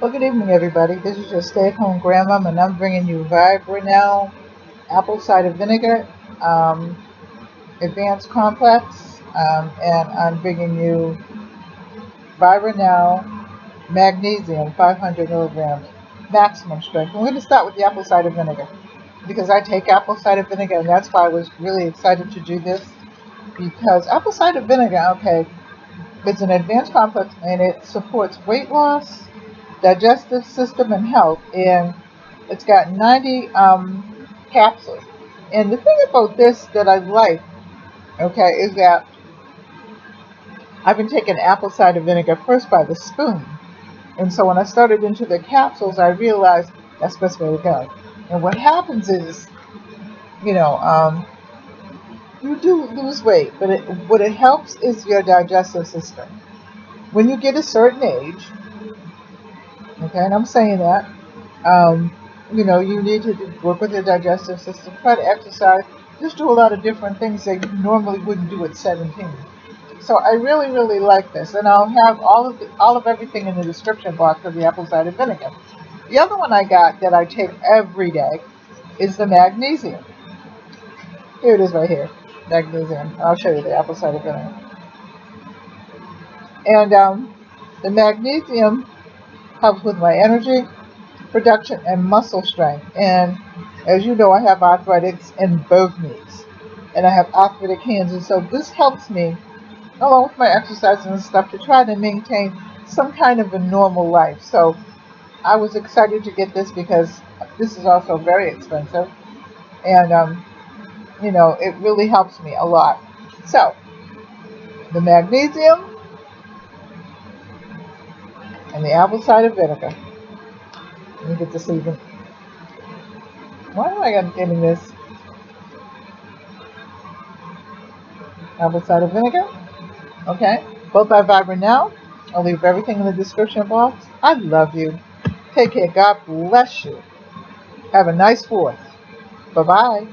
Well, good evening, everybody. This is your stay-at-home grandma, and I'm bringing you Vibranelle apple cider vinegar um, advanced complex, and I'm bringing you Vibranelle Magnesium 500 milligrams maximum strength. And we're going to start with the apple cider vinegar because I take apple cider vinegar, and that's why I was really excited to do this because apple cider vinegar, okay, it's an advanced complex and it supports weight loss, digestive system, and health. And it's got 90 capsules. And the thing about this that I like, okay, is that I've been taking apple cider vinegar first by the spoon. And so when I started into the capsules, I realized that's the best way to go. And what happens is, you know, you do lose weight, but what it helps is your digestive system. When you get a certain age, okay, and I'm saying that, you need to work with your digestive system, try to exercise, just do a lot of different things that you normally wouldn't do at 17. So I really, really like this, and I'll have all of everything in the description box of the apple cider vinegar. The other one I got that I take every day is the magnesium. Here it is right here, magnesium. I'll show you the apple cider vinegar. And the magnesium helps with my energy, production, and muscle strength. And as you know, I have arthritis in both knees, and I have arthritic hands, and so this helps me, along with my exercises and stuff, to try to maintain some kind of a normal life. So I was excited to get this because this is also very expensive, and it really helps me a lot. So the magnesium and the apple cider vinegar. Let me get this even. Why am I getting this? Apple cider vinegar. Okay. Both by Vibranelle. I'll leave everything in the description box. I love you. Take care. God bless you. Have a nice 4th. Bye-bye.